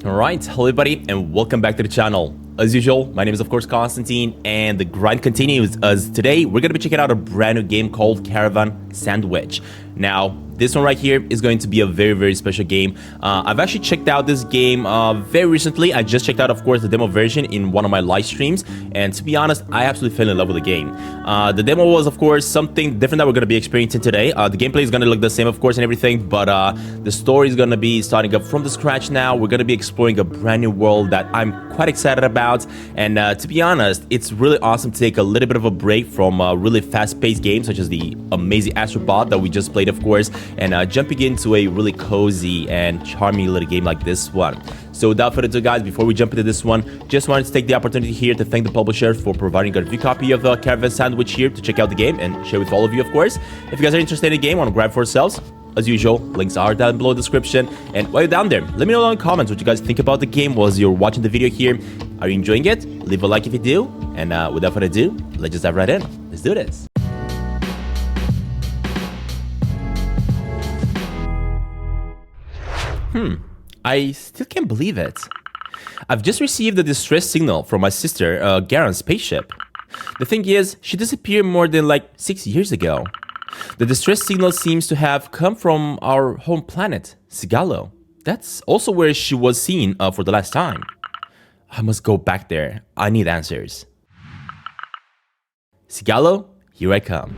Alright, hello everybody and welcome back to the channel. As usual, my name is of course Constantin and the grind continues as today we're going to be checking out a brand new game called Caravan SandWitch. Now, this one right here is going to be a very special game. I've actually checked out this game very recently. I just checked out of course the demo version in one of my live streams, and to be honest, I absolutely fell in love with the game. The demo was of course something different that we're going to be experiencing today. The gameplay is going to look the same of course and everything, but the story is going to be starting up from the scratch now. We're going to be exploring a brand new world that I'm quite excited about, and to be honest, it's really awesome to take a little bit of a break from really fast-paced games such as the amazing Astrobot that we just played of course, and jumping into a really cozy and charming little game like this one. So without further ado guys, before we jump into this one, just wanted to take the opportunity here to thank the publisher for providing a review copy of Caravan SandWitch here to check out the game and share with all of you of course. If you guys are interested in the game, want to grab for yourselves, as usual, links are down below in the description. And while you're down there, let me know in the comments what you guys think about the game while you're watching the video here. Are you enjoying it? Leave a like if you do. And without further ado, let's just dive right in. Let's do this. I still can't believe it. I've just received a distress signal from my sister, Garen's spaceship. The thing is, she disappeared more than like 6 years ago. The distress signal seems to have come from our home planet, Cigalo. That's also where she was seen for the last time. I must go back there. I need answers. Cigalo, here I come.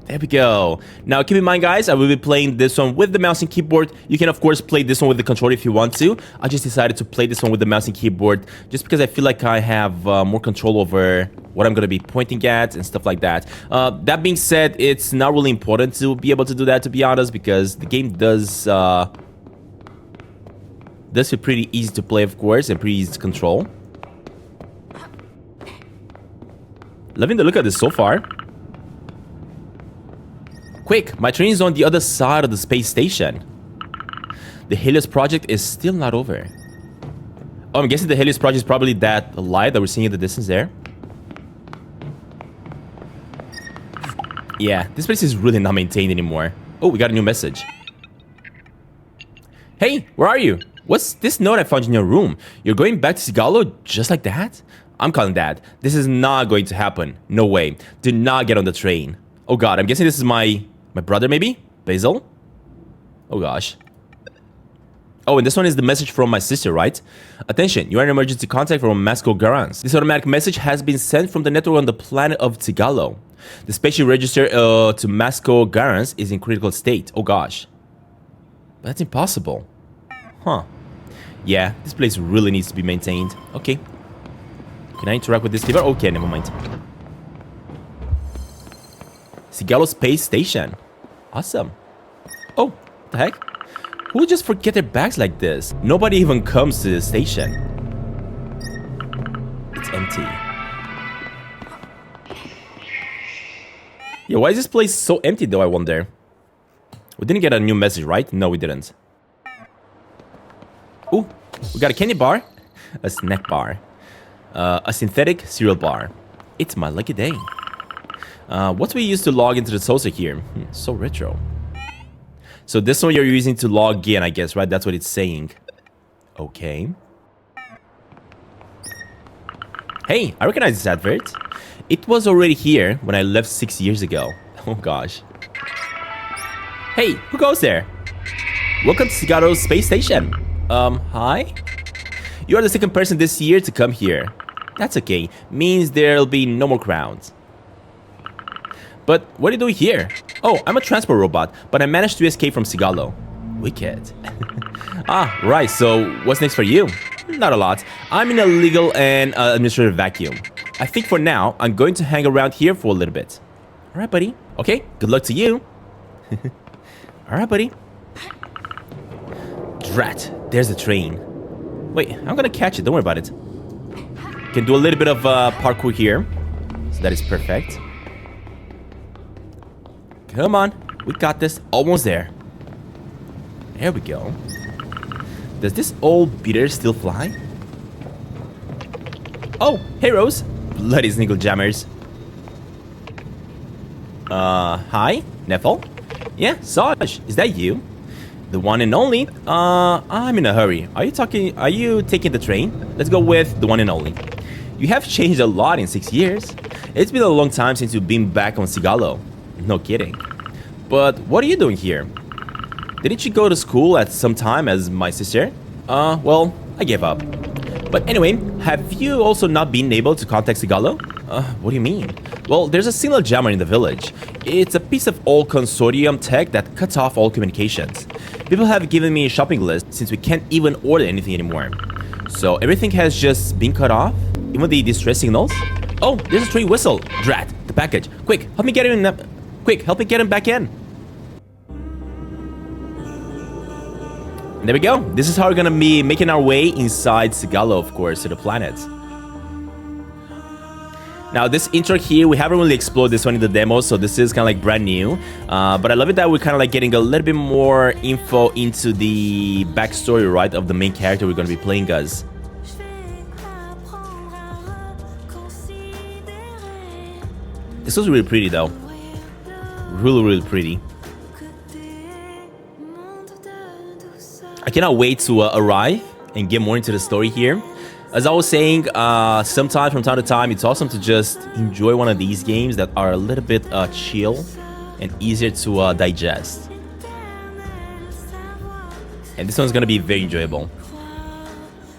There we go. Now keep in mind guys, I will be playing this one with the mouse and keyboard. You can of course play this one with the controller if you want to. I just decided to play this one with the mouse and keyboard just because I feel like I have more control over what I'm going to be pointing at and stuff like that. That being said, it's not really important to be able to do that, to be honest, because the game does feel pretty easy to play of course and pretty easy to control. Loving the look at this so far. Quick, my train is on the other side of the space station. The Helios project is still not over. Oh, I'm guessing the Helios project is probably that light that we're seeing in the distance there. Yeah, this place is really not maintained anymore. Oh, we got a new message. Hey, where are you? What's this note I found in your room? You're going back to Cigalo just like that? I'm calling that. This is not going to happen. No way. Do not get on the train. Oh god, I'm guessing this is my brother maybe? Basil? Oh gosh. Oh, and this one is the message from my sister, right? Attention, you are an emergency contact from Masco Garance. This automatic message has been sent from the network on the planet of Cigalo. The spaceship register to Masco Garance is in critical state. Oh gosh. But that's impossible. Huh. Yeah, this place really needs to be maintained. Okay. Can I interact with this lever? Okay, never mind. Cigalo Space Station. Awesome. Oh, what the heck? Who would just forget their bags like this? Nobody even comes to the station. It's empty. Yeah, why is this place so empty though, I wonder? We didn't get a new message, right? No, we didn't. Ooh, we got a candy bar. A snack bar. A synthetic cereal bar. It's my lucky day. What we use to log into the saucer here? So retro. So this one you're using to log in, I guess, right? That's what it's saying. Okay. Hey, I recognize this advert. It was already here when I left 6 years ago. Oh gosh. Hey, who goes there? Welcome to Cigalo's space station. Hi? You are the second person this year to come here. That's okay. Means there'll be no more crowds. But what are you doing here? Oh, I'm a transport robot, but I managed to escape from Cigalo. Wicked. Ah, right, so what's next for you? Not a lot. I'm in a legal and administrative vacuum. I think for now, I'm going to hang around here for a little bit. Alright, buddy. Okay, good luck to you. Alright, buddy. Drat, there's the train. Wait, I'm gonna catch it, don't worry about it. Can do a little bit of parkour here. So that is perfect. Come on, we got this. Almost there. There we go. Does this old beater still fly? Oh, hey Rose. Bloody sniggle jammers. Hi, Neffel? Yeah, Saj, is that you? The one and only? I'm in a hurry. Are you taking the train? Let's go with the one and only. You have changed a lot in 6 years. It's been a long time since you've been back on Cigalo. No kidding. But what are you doing here? Didn't you go to school at some time as my sister? Well, I gave up. But anyway, have you also not been able to contact Cigalo? What do you mean? Well, there's a signal jammer in the village. It's a piece of old consortium tech that cuts off all communications. People have given me a shopping list since we can't even order anything anymore. So everything has just been cut off? Even the distress signals? Oh, there's a train whistle. Drat, the package. Quick, help me get him in. Quick, help me get him back in. There we go. This is how we're gonna be making our way inside Cigalo, of course, to the planet. Now, this intro here, we haven't really explored this one in the demo, so this is kind of like brand new. But I love it that we're kind of like getting a little bit more info into the backstory, right, of the main character we're going to be playing as. This was really pretty, though. Really, really pretty. I cannot wait to arrive and get more into the story here. As I was saying, sometimes from time to time, it's awesome to just enjoy one of these games that are a little bit chill and easier to digest. And this one's going to be very enjoyable.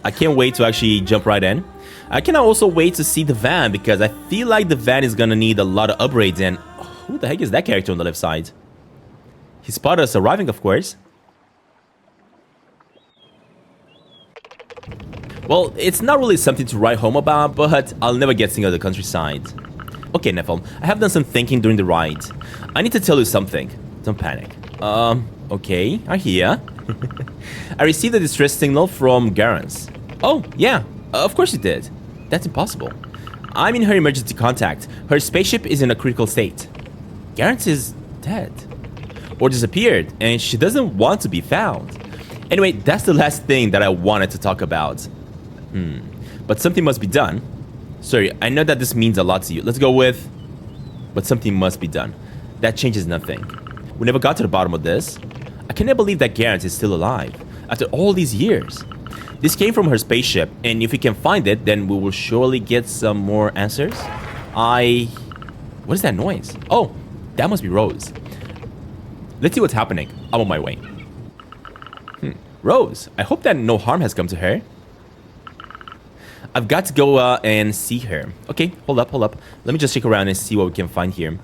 I can't wait to actually jump right in. I cannot also wait to see the van because I feel like the van is going to need a lot of upgrades. And who the heck is that character on the left side? He spotted us arriving, of course. Well, it's not really something to write home about, but I'll never get sick of the countryside. Okay, Neffel, I have done some thinking during the ride. I need to tell you something. Don't panic. Okay, I hear. I received a distress signal from Garance. Oh, yeah, of course you did. That's impossible. I'm in her emergency contact. Her spaceship is in a critical state. Garance is dead. Or disappeared, and she doesn't want to be found. Anyway, that's the last thing that I wanted to talk about. But something must be done. Sorry, I know that this means a lot to you. Let's go with... But something must be done. That changes nothing. We never got to the bottom of this. I cannot believe that Garance is still alive. After all these years. This came from her spaceship, and if we can find it, then we will surely get some more answers. What is that noise? Oh, that must be Rose. Let's see what's happening. I'm on my way. Rose, I hope that no harm has come to her. I've got to go and see her. Okay, hold up. Let me just check around and see what we can find here.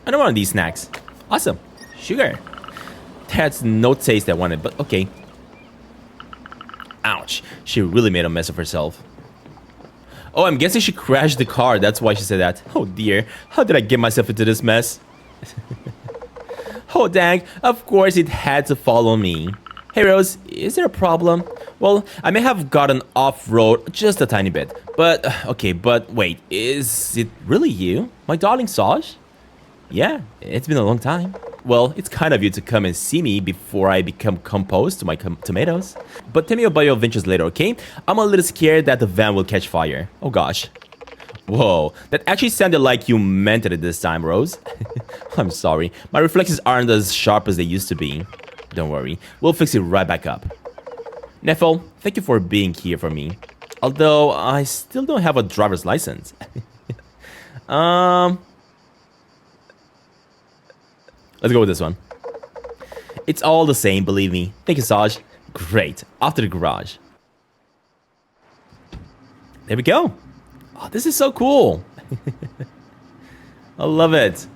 Another one of these snacks. Awesome. Sugar. That's no taste I wanted, but okay. Ouch. She really made a mess of herself. Oh, I'm guessing she crashed the car. That's why she said that. Oh dear. How did I get myself into this mess? Oh dang. Of course it had to follow me. Hey Rose, is there a problem? Well, I may have gotten off-road just a tiny bit. But, okay, but wait. Is it really you? My darling Saj? Yeah, it's been a long time. Well, it's kind of you to come and see me before I become composed to my tomatoes. But tell me about your adventures later, okay? I'm a little scared that the van will catch fire. Oh gosh. Whoa, that actually sounded like you meant it this time, Rose. I'm sorry. My reflexes aren't as sharp as they used to be. Don't worry. We'll fix it right back up. Neffel, thank you for being here for me. Although, I still don't have a driver's license. Let's go with this one. It's all the same, believe me. Thank you, Saj. Great. Off to the garage. There we go. Oh, this is so cool. I love it.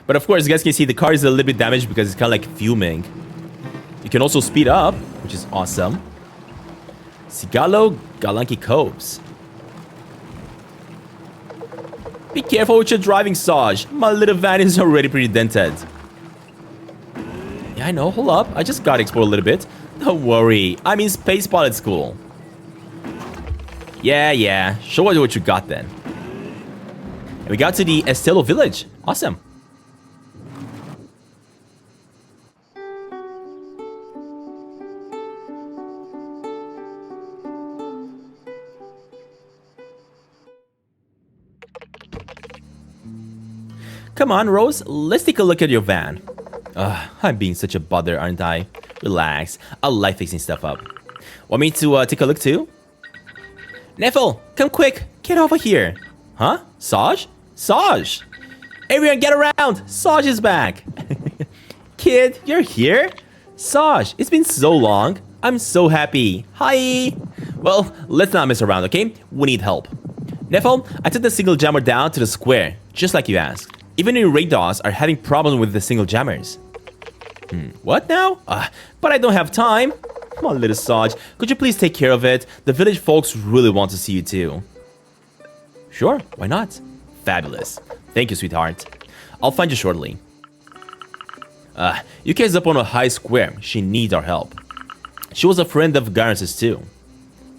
But of course, you guys can see the car is a little bit damaged because it's kind of like fuming. You can also speed up, which is awesome. Cigalo Galanki Coves. Be careful with your driving, Saj. My little van is already pretty dented. Yeah, I know. Hold up. I just got to explore a little bit. Don't worry. I'm in Space Pilot School. Yeah. Show us what you got then. And we got to the Estelo village. Awesome. Come on, Rose. Let's take a look at your van. I'm being such a bother, aren't I? Relax. I like fixing stuff up. Want me to take a look too? Neville, come quick. Get over here. Huh? Saj? Saj! Everyone get around! Saj is back! Kid, you're here? Saj, it's been so long. I'm so happy. Hi! Well, let's not mess around, okay? We need help. Neville, I took the single jammer down to the square, just like you asked. Even your radars are having problems with the single jammers. What now? But I don't have time. Come on, little Saj. Could you please take care of it? The village folks really want to see you too. Sure, why not? Fabulous. Thank you, sweetheart. I'll find you shortly. Yuki's up on a high square. She needs our help. She was a friend of Garnis's too.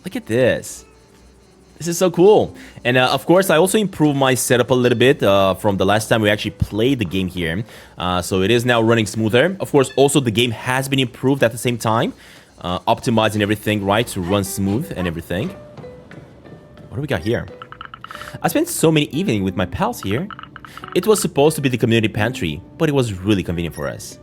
Look at this. This is so cool. And of course, I also improved my setup a little bit from the last time we actually played the game here. So it is now running smoother. Of course, also the game has been improved at the same time. Optimizing everything right to run smooth and everything. What do we got here? I spent so many evenings with my pals here. It was supposed to be the community pantry, but it was really convenient for us.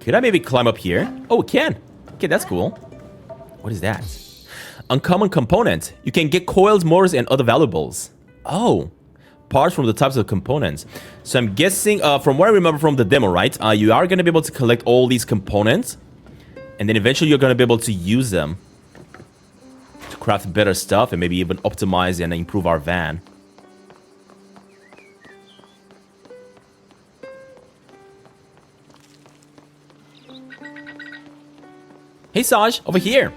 Could I maybe climb up here? Oh, we can. Okay, that's cool. What is that? Uncommon component. You can get coils, motors, and other valuables. Oh, parts from the types of components. So I'm guessing, from what I remember from the demo, right? You are going to be able to collect all these components. And then eventually you're going to be able to use them to craft better stuff and maybe even optimize and improve our van. Hey Saj, over here.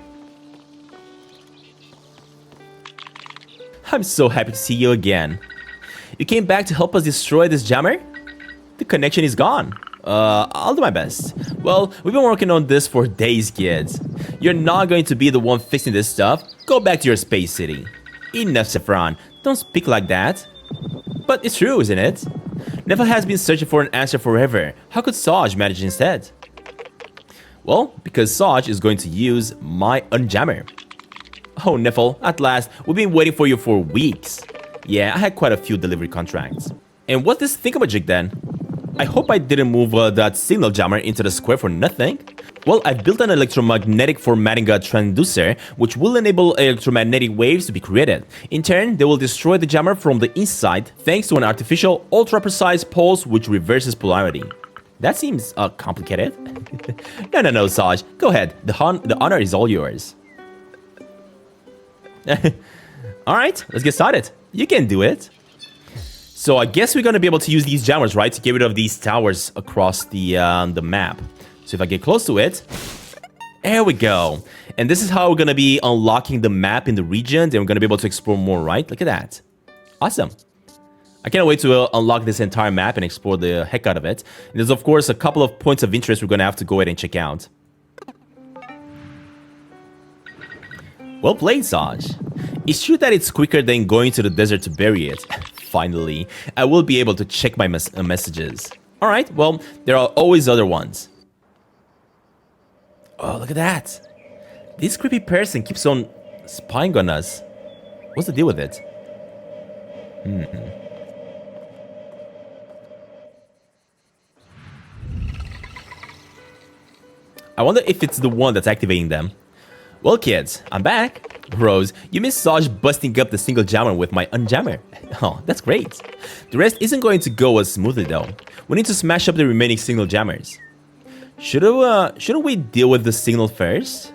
I'm so happy to see you again. You came back to help us destroy this jammer? The connection is gone. I'll do my best. Well, we've been working on this for days, kids. You're not going to be the one fixing this stuff. Go back to your space city. Enough, Saffron. Don't speak like that. But it's true, isn't it? Neville has been searching for an answer forever. How could Saj manage instead? Well, because Saj is going to use my unjammer. Oh, Neville, at last. We've been waiting for you for weeks. Yeah, I had quite a few delivery contracts. And what's this thingamajig then? I hope I didn't move that signal jammer into the square for nothing. Well, I've built an electromagnetic formatting transducer, which will enable electromagnetic waves to be created. In turn, they will destroy the jammer from the inside, thanks to an artificial, ultra-precise pulse which reverses polarity. That seems complicated. No, Saj. Go ahead. The honor is all yours. Alright, let's get started. You can do it. So I guess we're going to be able to use these jammers, right? To get rid of these towers across the map. So if I get close to it, there we go. And this is how we're going to be unlocking the map in the regions. And we're going to be able to explore more, right? Look at that. Awesome. I can't wait to unlock this entire map and explore the heck out of it. And there's, of course, a couple of points of interest we're going to have to go ahead and check out. Well played, Saj. It's true that it's quicker than going to the desert to bury it. Finally, I will be able to check my messages. Alright, well, there are always other ones. Oh, look at that. This creepy person keeps on spying on us. What's the deal with it? I wonder if it's the one that's activating them. Well, kids, I'm back. Rose, you missed Saj busting up the single jammer with my unjammer. Oh, that's great. The rest isn't going to go as smoothly though. We need to smash up the remaining single jammers. Shouldn't we deal with the signal first?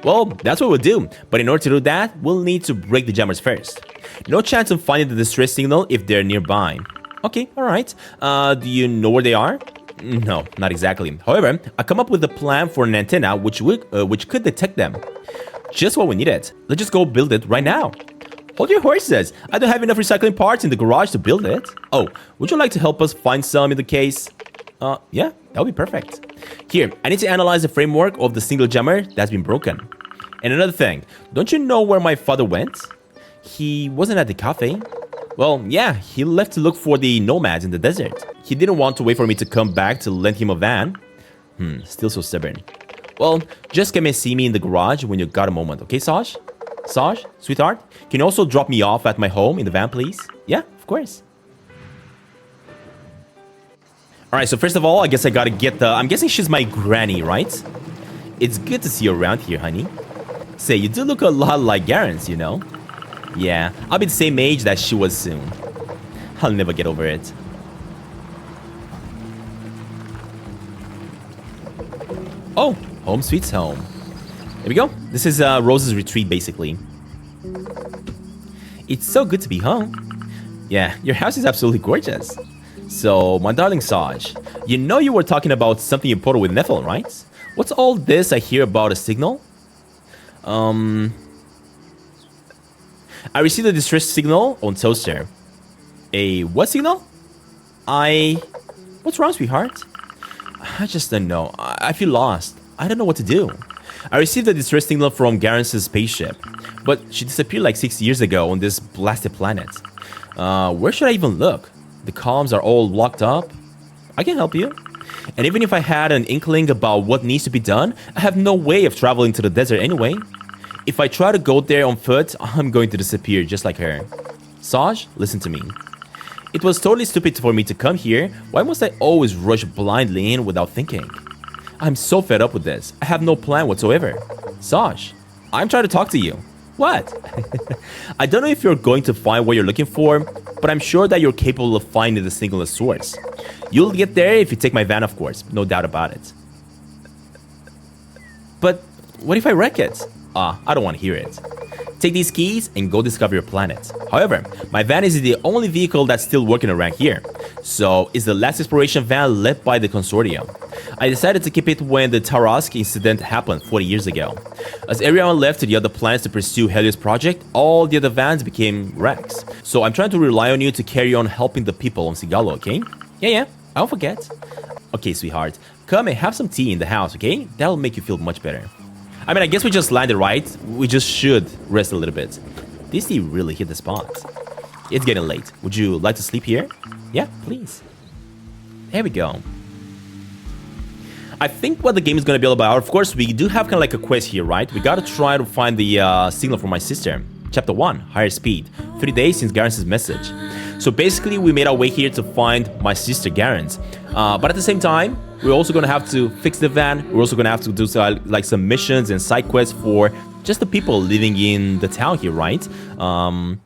Well, that's what we'll do. But in order to do that, we'll need to break the jammers first. No chance of finding the distress signal if they're nearby. Okay, alright. Do you know where they are? No, not exactly. However, I come up with a plan for an antenna which could detect them. Just what we needed. Let's just go build it right now. Hold your horses. I don't have enough recycling parts in the garage to build it. Oh, would you like to help us find some in the case? Yeah, that would be perfect. Here, I need to analyze the framework of the single jammer that's been broken. And another thing, don't you know where my father went? He wasn't at the cafe. Well, yeah, he left to look for the nomads in the desert. He didn't want to wait for me to come back to lend him a van. Still so stubborn. Well, just come and see me in the garage when you got a moment, okay, Saj? Saj, sweetheart, can you also drop me off at my home in the van, please? Yeah, of course. Alright, so first of all, I guess I gotta get the... I'm guessing she's my granny, right? It's good to see you around here, honey. Say, you do look a lot like Garen's, you know? Yeah, I'll be the same age that she was soon. I'll never get over it. Oh, home sweet home. There we go. This is Rose's retreat, basically. It's so good to be home. Yeah, your house is absolutely gorgeous. So, my darling Saj, you know you were talking about something important with Nethel, right? What's all this I hear about a signal? I received a distress signal on Toaster. A what signal? What's wrong, sweetheart? I just don't know. I feel lost. I don't know what to do. I received a distress signal from Garen's spaceship, but she disappeared like 6 years ago on this blasted planet. Where should I even look? The columns are all locked up. I can help you. And even if I had an inkling about what needs to be done, I have no way of traveling to the desert anyway. If I try to go there on foot, I'm going to disappear just like her. Saj, listen to me. It was totally stupid for me to come here. Why must I always rush blindly in without thinking? I'm so fed up with this. I have no plan whatsoever. Saj, I'm trying to talk to you. What? I don't know if you're going to find what you're looking for, but I'm sure that you're capable of finding the signal source. You'll get there if you take my van, of course. No doubt about it. But what if I wreck it? I don't want to hear it. Take these keys and go discover your planet. However, my van is the only vehicle that's still working around here. So, it's the last exploration van led by the consortium. I decided to keep it when the Tarask incident happened 40 years ago. As everyone left to the other planets to pursue Helios project, all the other vans became wrecks. So I'm trying to rely on you to carry on helping the people on Cigalo, okay? Yeah, I won't forget. Okay, sweetheart, come and have some tea in the house, okay? That'll make you feel much better. I mean, I guess we just landed, right? We just should rest a little bit. This tea really hit the spot. It's getting late. Would you like to sleep here? Yeah, please. There we go. I think what the game is going to be all about, of course, we do have kind of like a quest here, right? We got to try to find the signal for my sister. Chapter 1, Higher Speed. 3 days since Garen's message. So basically, we made our way here to find my sister Garen's. But at the same time, we're also going to have to fix the van. We're also going to have to do like some missions and side quests for just the people living in the town here, right? And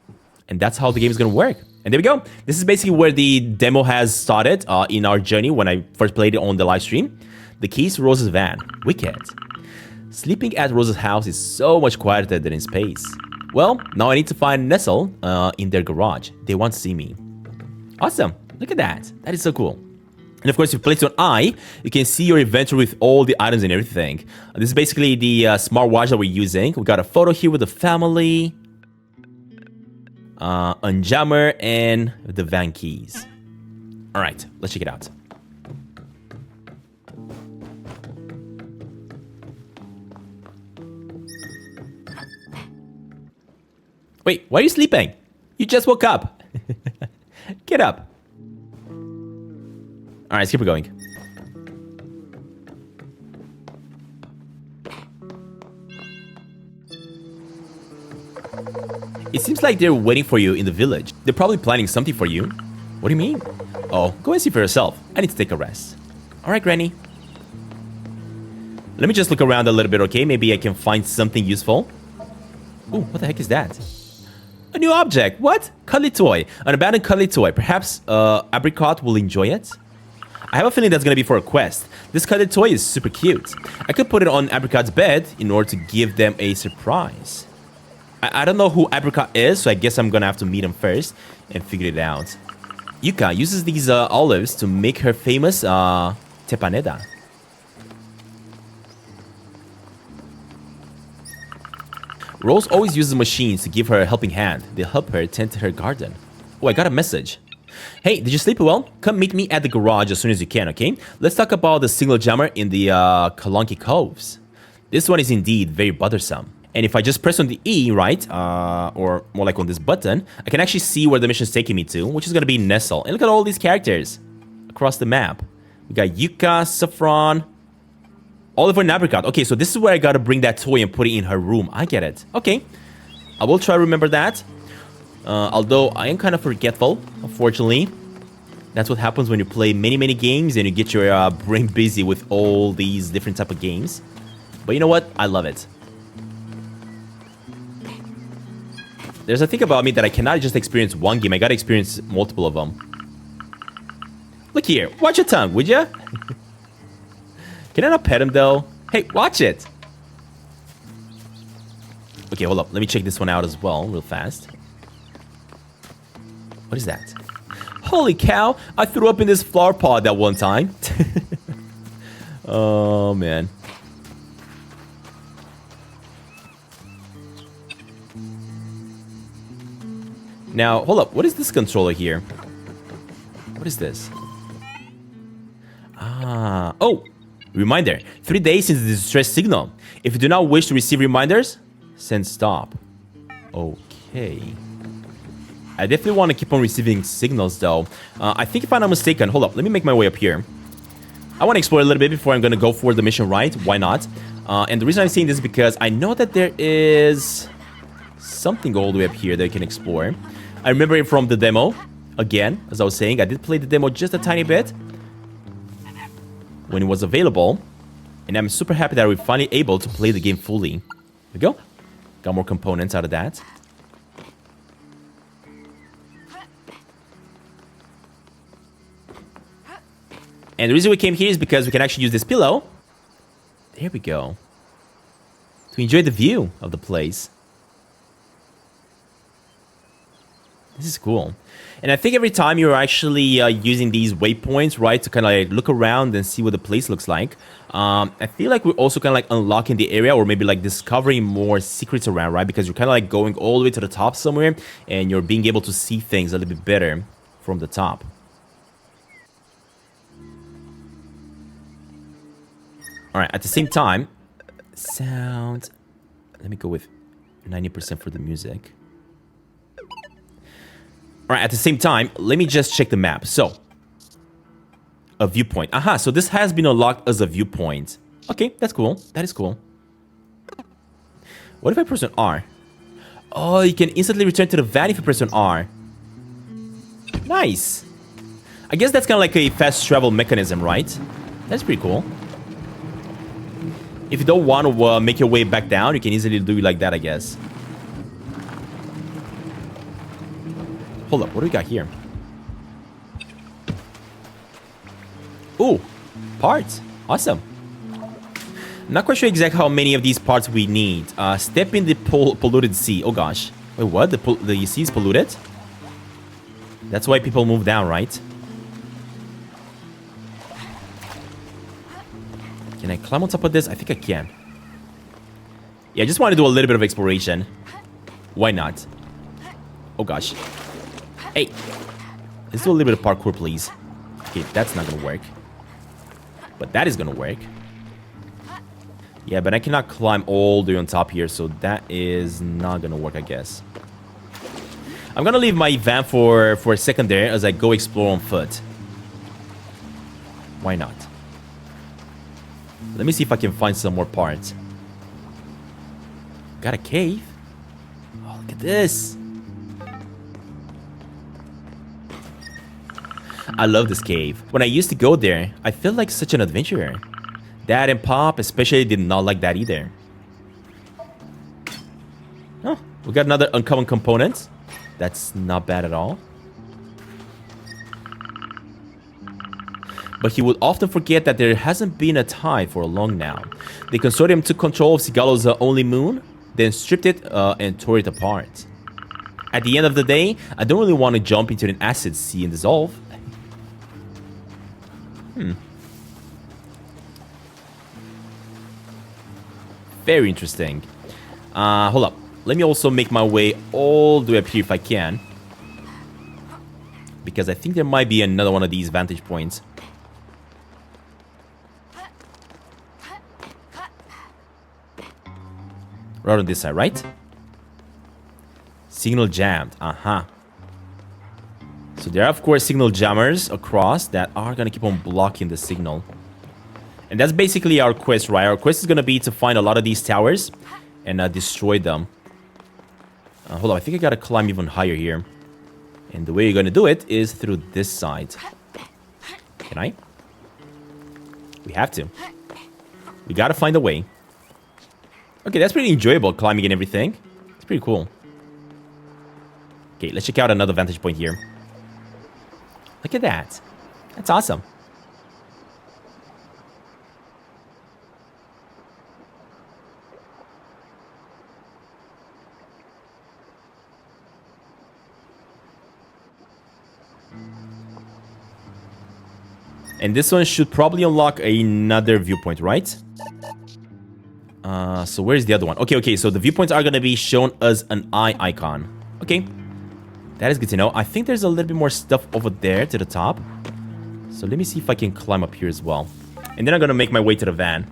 that's how the game is going to work. And there we go. This is basically where the demo has started in our journey when I first played it on the live stream. The keys to Rose's van. Wicked. Sleeping at Rose's house is so much quieter than in space. Well, now I need to find Nestle in their garage. They want to see me. Awesome. Look at that. That is so cool. And of course, if you place on I, you can see your inventory with all the items and everything. This is basically the smartwatch that we're using. We got a photo here with the family, Unjammer, and the van keys. All right, let's check it out. Wait, why are you sleeping? You just woke up. Get up. All right, let's keep it going. It seems like they're waiting for you in the village. They're probably planning something for you. What do you mean? Oh, go and see for yourself. I need to take a rest. All right, Granny. Let me just look around a little bit, okay? Maybe I can find something useful. Ooh, what the heck is that? A new object. What? Cuddly toy. An abandoned cuddly toy. Perhaps Apricot will enjoy it? I have a feeling that's going to be for a quest. This cuddly toy is super cute. I could put it on Apricot's bed in order to give them a surprise. I don't know who Apricot is, so I guess I'm going to have to meet him first and figure it out. Yuka uses these olives to make her famous tepaneda. Rose always uses machines to give her a helping hand. They help her tend to her garden. Oh, I got a message. Hey, did you sleep well? Come meet me at the garage as soon as you can, okay? Let's talk about the single jammer in the Kalonki Coves. This one is indeed very bothersome. And if I just press on the E, right, or more like on this button, I can actually see where the mission is taking me to, which is going to be Nestle. And look at all these characters across the map. We got Yuka, Saffron, Oliver, and Apricot. Okay, so this is where I got to bring that toy and put it in her room. I get it. Okay. I will try to remember that. Although I am kind of forgetful, unfortunately. That's what happens when you play many games and you get your brain busy with all these different type of games. But you know what? I love it. There's a thing about me that I cannot just experience one game. I gotta experience multiple of them. Look here. Watch your tongue, would ya? Can I not pet him, though? Hey, watch it. Okay, hold up. Let me check this one out as well, real fast. What is that? Holy cow! I threw up in this flower pot that one time. Oh, man. Now, hold up. What is this controller here? What is this? Ah. Oh! Reminder. 3 days since the distress signal. If you do not wish to receive reminders, send stop. Okay. I definitely want to keep on receiving signals, though. I think if I'm not mistaken... Hold up. Let me make my way up here. I want to explore a little bit before I'm going to go for the mission, right? Why not? And the reason I'm saying this is because I know that there is something all the way up here that you can explore. I remember it from the demo. Again, as I was saying, I did play the demo just a tiny bit when it was available. And I'm super happy that we're finally able to play the game fully. There we go. Got more components out of that. And the reason we came here is because we can actually use this pillow. There we go. To enjoy the view of the place. This is cool. And I think every time you're actually using these waypoints, right, to kind of like look around and see what the place looks like, I feel like we're also kind of like unlocking the area or maybe like discovering more secrets around, right? Because you're kind of like going all the way to the top somewhere and you're being able to see things a little bit better from the top. All right, at the same time, sound, let me go with 90% for the music. All right, at the same time, let me just check the map. So, a viewpoint. Aha, so this has been unlocked as a viewpoint. Okay, that's cool. That is cool. What if I press on R? Oh, you can instantly return to the van if you press on R. Nice. I guess that's kind of like a fast travel mechanism, right? That's pretty cool. If you don't want to make your way back down, you can easily do it like that, I guess. Hold up, what do we got here? Ooh, parts. Awesome. I'm not quite sure exactly how many of these parts we need. Step in the polluted sea. Oh gosh. Wait, what? The sea is polluted? That's why people move down, right? Can I climb on top of this? I think I can. Yeah, I just want to do a little bit of exploration. Why not? Oh gosh. Hey. Let's do a little bit of parkour, please. Okay, that's not gonna work. But that is gonna work. Yeah, but I cannot climb all the way on top here, so that is not gonna work, I guess. I'm gonna leave my van for a second there as I go explore on foot. Why not? Let me see if I can find some more parts. Got a cave? Oh, look at this. I love this cave. When I used to go there, I felt like such an adventurer. Dad and Pop especially did not like that either. Oh, we got another uncommon component. That's not bad at all. But he would often forget that there hasn't been a tide for a long now. The consortium took control of Cigalo's only moon, then stripped it and tore it apart. At the end of the day, I don't really want to jump into an acid sea and dissolve. Very interesting. Hold up. Let me also make my way all the way up here if I can. Because I think there might be another one of these vantage points. Right on this side, right? Signal jammed. Uh-huh. So there are, of course, signal jammers across that are going to keep on blocking the signal. And that's basically our quest, right? Our quest is going to be to find a lot of these towers and destroy them. Hold on, I think I gotta climb even higher here. And the way you're gonna do it is through this side. Can I? We have to. We gotta find a way. Okay, that's pretty enjoyable, climbing and everything. It's pretty cool. Okay, let's check out another vantage point here. Look at that. That's awesome. And this one should probably unlock another viewpoint, right? So where's the other one? Okay, so the viewpoints are gonna be shown as an eye icon. Okay. That is good to know. I think there's a little bit more stuff over there to the top. So let me see if I can climb up here as well. And then I'm gonna make my way to the van.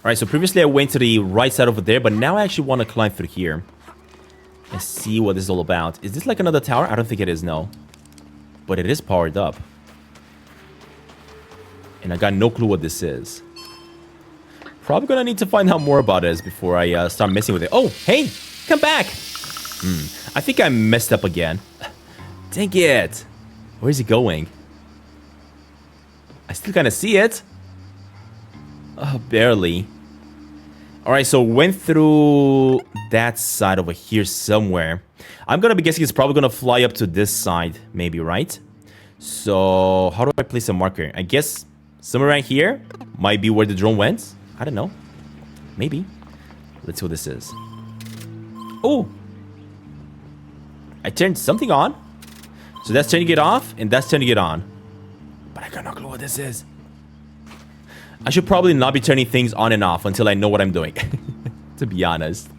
Alright, so previously I went to the right side over there, but now I actually want to climb through here. And see what this is all about. Is this like another tower? I don't think it is, no. But it is powered up. And I got no clue what this is. Probably gonna need to find out more about this before I start messing with it. Oh, hey! Come back! I think I messed up again. Dang it! Where is he going? I still kind of see it. Barely. Alright, so went through that side over here somewhere. I'm gonna be guessing it's probably gonna fly up to this side, maybe, right? So, how do I place a marker? I guess somewhere right here might be where the drone went. I don't know. Maybe. Let's see what this is. Oh! I turned something on. So that's turning it off, and that's turning it on. But I got no clue what this is. I should probably not be turning things on and off until I know what I'm doing. To be honest.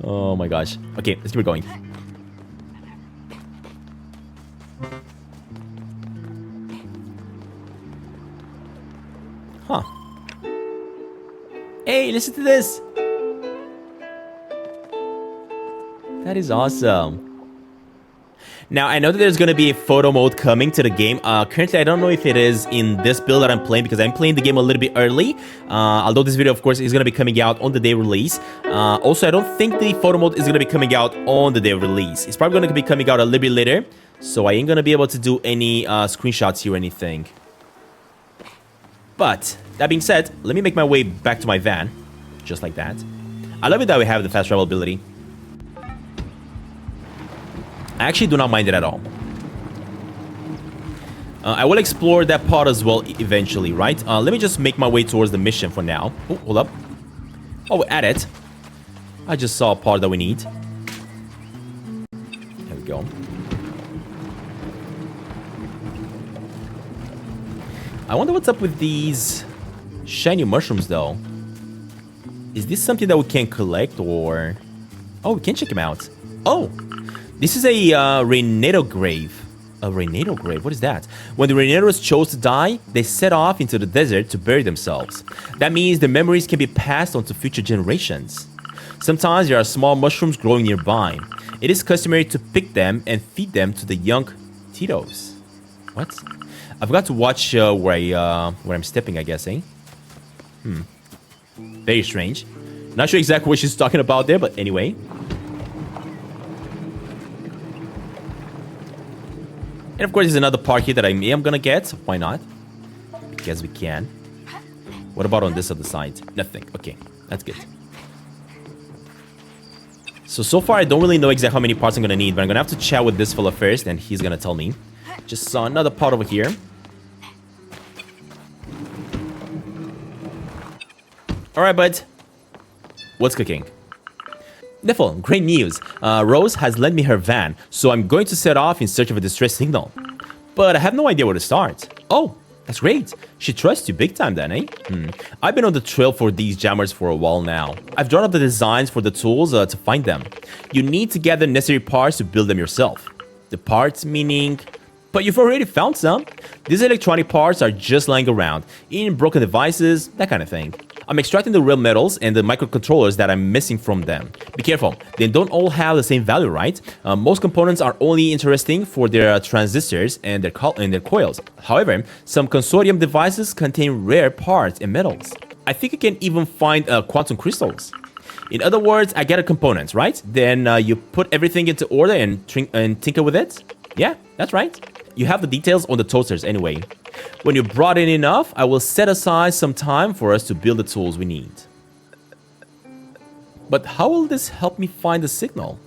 Oh my gosh. Okay, let's keep going. Huh. Hey, listen to this. That is awesome. Now, I know that there's going to be a photo mode coming to the game. Currently, I don't know if it is in this build that I'm playing because I'm playing the game a little bit early. Although this video, of course, is going to be coming out on the day release. Also, I don't think the photo mode is going to be coming out on the day of release. It's probably going to be coming out a little bit later. So I ain't going to be able to do any screenshots here or anything. But, that being said, let me make my way back to my van. Just like that. I love it that we have the fast travel ability. I actually do not mind it at all. I will explore that part as well eventually, right? Let me just make my way towards the mission for now. Oh, hold up. Oh, at it. I just saw a part that we need. There we go. I wonder what's up with these shiny mushrooms, though. Is this something that we can collect, or... Oh, we can check them out. Oh! This is a Renato grave. A Renato grave? What is that? When the Renatos chose to die, they set off into the desert to bury themselves. That means their memories can be passed on to future generations. Sometimes there are small mushrooms growing nearby. It is customary to pick them and feed them to the young Titos. What? I forgot to watch where I'm stepping, I guess, eh? Very strange. Not sure exactly what she's talking about there, but anyway. And of course, there's another part here that I am gonna get. Why not? Because we can. What about on this other side? Nothing. Okay, that's good. So far, I don't really know exactly how many parts I'm gonna need, but I'm gonna have to chat with this fella first, and he's gonna tell me. Just saw another part over here. Alright, bud. What's cooking? Neffel, great news. Rose has lent me her van, so I'm going to set off in search of a distress signal. But I have no idea where to start. Oh, that's great. She trusts you big time then, eh? I've been on the trail for these jammers for a while now. I've drawn up the designs for the tools to find them. You need to gather necessary parts to build them yourself. The parts meaning... But you've already found some. These electronic parts are just lying around, in broken devices, that kind of thing. I'm extracting the real metals and the microcontrollers that I'm missing from them. Be careful, they don't all have the same value, right? Most components are only interesting for their transistors and their coils. However, some consortium devices contain rare parts and metals. I think you can even find quantum crystals. In other words, I get a component, right? Then you put everything into order and tinker with it? Yeah, that's right. You have the details on the toasters anyway. When you brought in enough, I will set aside some time for us to build the tools we need. But how will this help me find the signal?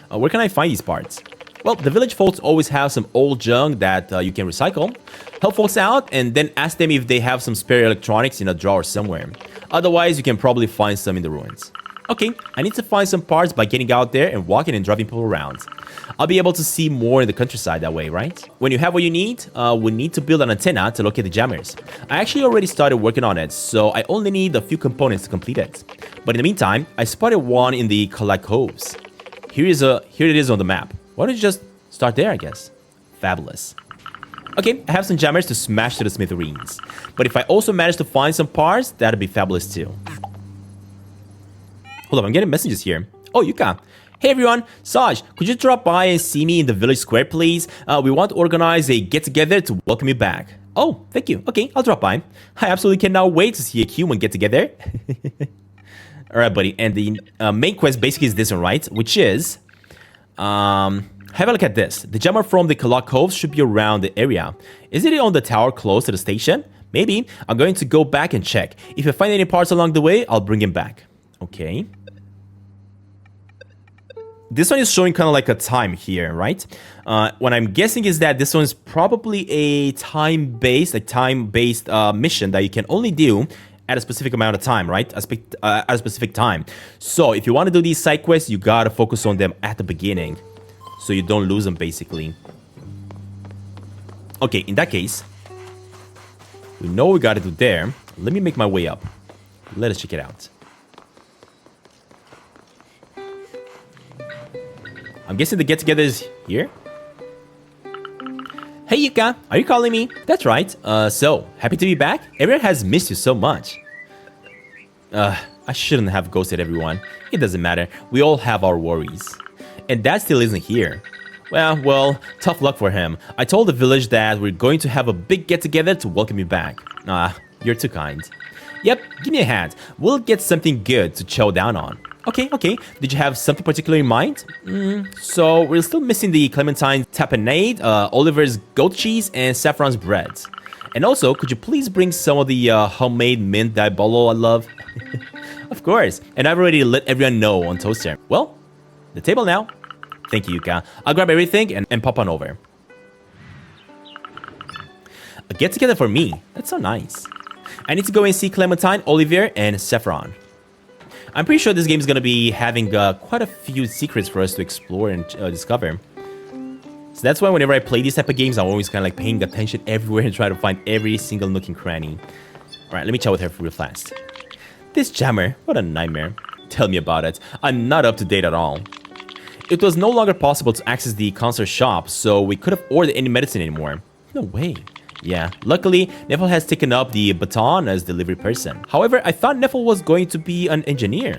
Where can I find these parts? Well, the village folks always have some old junk that you can recycle. Help folks out and then ask them if they have some spare electronics in a drawer somewhere. Otherwise, you can probably find some in the ruins. Okay, I need to find some parts by getting out there and walking and driving people around. I'll be able to see more in the countryside that way, right? When you have what you need, we need to build an antenna to locate the jammers. I actually already started working on it, so I only need a few components to complete it. But in the meantime, I spotted one in the Coves. Here it is on the map. Why don't you just start there, I guess? Fabulous. Okay, I have some jammers to smash to the smithereens. But if I also manage to find some parts, that'd be fabulous too. Hold up, I'm getting messages here. Oh, Yuka. Hey everyone, Saj, could you drop by and see me in the village square, please? We want to organize a get-together to welcome you back. Oh, thank you. Okay, I'll drop by. I absolutely cannot wait to see a human get-together. Alright, buddy. And the main quest basically is this one, right? Which is... have a look at this. The jammer from the Coves should be around the area. Is it on the tower close to the station? Maybe. I'm going to go back and check. If I find any parts along the way, I'll bring him back. Okay. This one is showing kind of like a time here, right? What I'm guessing is that this one is probably a time-based mission that you can only do at a specific amount of time, right? At a specific time. So if you want to do these side quests, you gotta focus on them at the beginning, so you don't lose them, basically. Okay, in that case, we know what we gotta do there. Let me make my way up. Let us check it out. I'm guessing the get-together is here? Hey Yuka, are you calling me? That's right. So, happy to be back? Everyone has missed you so much. I shouldn't have ghosted everyone. It doesn't matter. We all have our worries. And Dad still isn't here. Well, tough luck for him. I told the village that we're going to have a big get-together to welcome you back. You're too kind. Yep, give me a hand. We'll get something good to chow down on. Okay. Did you have something particular in mind? So, we're still missing the Clementine tapenade, Oliver's goat cheese, and Saffron's bread. And also, could you please bring some of the homemade mint diabolo I love? Of course. And I've already let everyone know on Toaster. Well, the table now. Thank you, Yuka. I'll grab everything and pop on over. A get-together for me. That's so nice. I need to go and see Clementine, Oliver, and Saffron. I'm pretty sure this game is going to be having quite a few secrets for us to explore and discover. So that's why whenever I play these type of games, I'm always kind of like paying attention everywhere and try to find every single nook and cranny. Alright, let me chat with her real fast. This jammer, what a nightmare. Tell me about it. I'm not up to date at all. It was no longer possible to access the concert shop, so we couldn't order any medicine anymore. No way. Yeah, luckily, Neffel has taken up the baton as delivery person. However, I thought Neffel was going to be an engineer.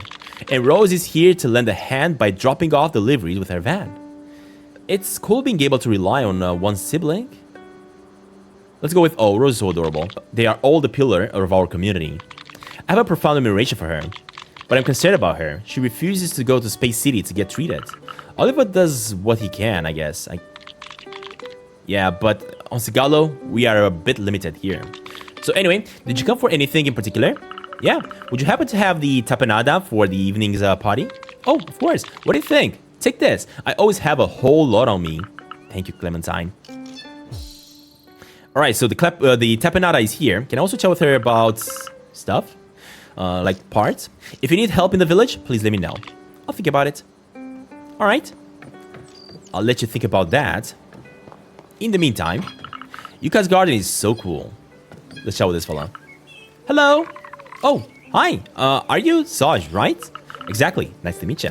And Rose is here to lend a hand by dropping off deliveries with her van. It's cool being able to rely on one sibling. Let's go with, oh, Rose is so adorable. They are all the pillar of our community. I have a profound admiration for her. But I'm concerned about her. She refuses to go to Space City to get treated. Oliver does what he can, I guess. Yeah, but on Cigalo, we are a bit limited here. So anyway, did you come for anything in particular? Yeah, would you happen to have the tapenada for the evening's party? Oh, of course. What do you think? Take this. I always have a whole lot on me. Thank you, Clementine. Alright, so the tapenada is here. Can I also chat with her about stuff? Like parts? If you need help in the village, please let me know. I'll think about it. Alright. I'll let you think about that. In the meantime, Yuka's garden is so cool. Let's chat with this fella. Hello. Oh, hi. Are you Saj, right? Exactly. Nice to meet you.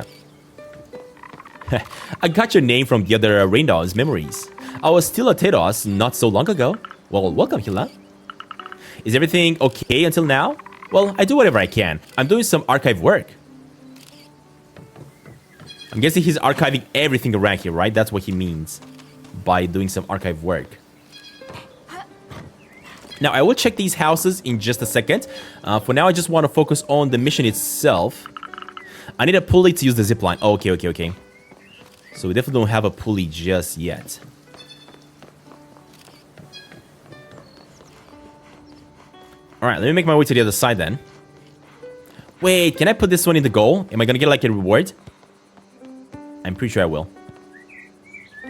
I got your name from the other Raindaw's memories. I was still a Teros not so long ago. Well, welcome, Hila. Is everything okay until now? Well, I do whatever I can. I'm doing some archive work. I'm guessing he's archiving everything around here, right? That's what he means by doing some archive work. Now, I will check these houses in just a second. For now, I just want to focus on the mission itself. I need a pulley to use the zipline. Oh, okay. So we definitely don't have a pulley just yet. Alright, let me make my way to the other side then. Wait, can I put this one in the goal? Am I gonna get like a reward? I'm pretty sure I will.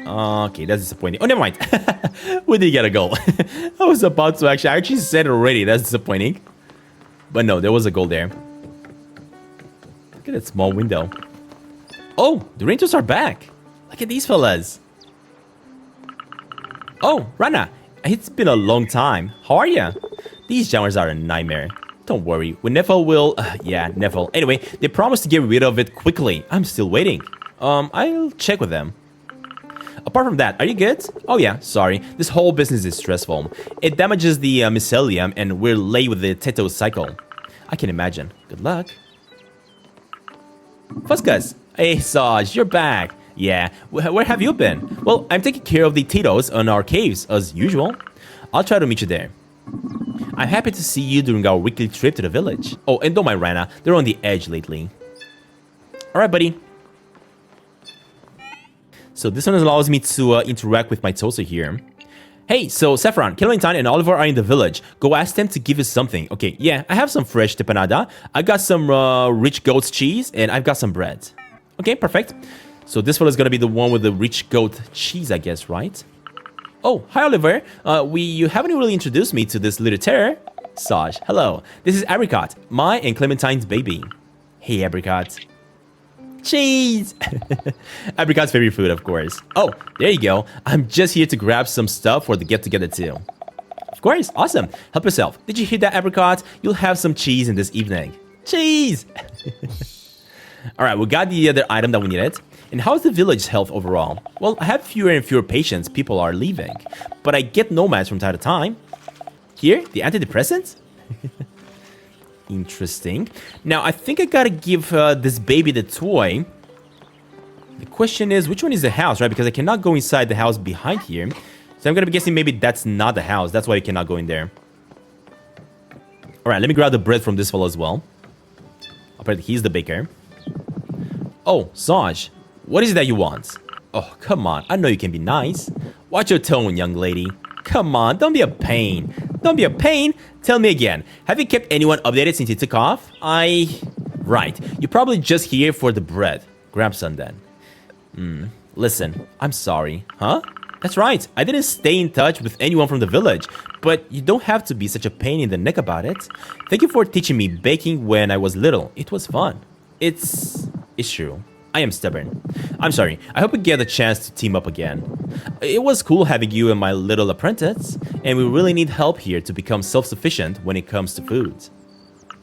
Okay, that's disappointing. Oh, never mind. We did get a goal. I was about to actually... I actually said it already. That's disappointing. But no, there was a goal there. Look at that small window. Oh, the Rangers are back. Look at these fellas. Oh, Rana. It's been a long time. How are ya? These jammers are a nightmare. Don't worry. When Neffel will... yeah, Neffel. Anyway, they promised to get rid of it quickly. I'm still waiting. I'll check with them. Apart from that, are you good? Oh yeah, sorry. This whole business is stressful. It damages the mycelium and we're late with the Teto cycle. I can imagine. Good luck. Fuscus. Hey, Saj, you're back. Yeah, where have you been? Well, I'm taking care of the Titos on our caves, as usual. I'll try to meet you there. I'm happy to see you during our weekly trip to the village. Oh, and don't mind Rana. They're on the edge lately. Alright, buddy. So this one allows me to interact with my toaster here. Hey, so Saffron, Clementine, and Oliver are in the village. Go ask them to give us something. Okay, yeah, I have some fresh tepanada. I got some rich goat's cheese, and I've got some bread. Okay, perfect. So this one is gonna be the one with the rich goat cheese, I guess, right? Oh, hi, Oliver. You haven't really introduced me to this little terror. Saj, hello. This is Apricot, my and Clementine's baby. Hey, Apricot. Cheese! Apricot's favorite food, of course. Oh, there you go. I'm just here to grab some stuff for the get-together too. Of course, awesome. Help yourself. Did you hear that, Apricot? You'll have some cheese in this evening. Cheese! Alright, we got the other item that we needed. And how's the village health overall? Well, I have fewer and fewer patients. People are leaving. But I get nomads from time to time. Here, the antidepressants? Interesting. Now, I think I gotta give this baby the toy. The question is, which one is the house, right? Because I cannot go inside the house behind here. So I'm gonna be guessing maybe that's not the house. That's why you cannot go in there. Alright, let me grab the bread from this fellow as well. Apparently, he's the baker. Oh, Saj. What is it that you want? Oh, come on. I know you can be nice. Watch your tone, young lady. Come on, don't be a pain. Don't be a pain. Tell me again. Have you kept anyone updated since you took off? Right. You're probably just here for the bread. Grab some then. Listen, I'm sorry. Huh? That's right. I didn't stay in touch with anyone from the village. But you don't have to be such a pain in the neck about it. Thank you for teaching me baking when I was little. It was fun. It's true. I am stubborn. I'm sorry. I hope we get a chance to team up again. It was cool having you and my little apprentice, and we really need help here to become self-sufficient when it comes to food.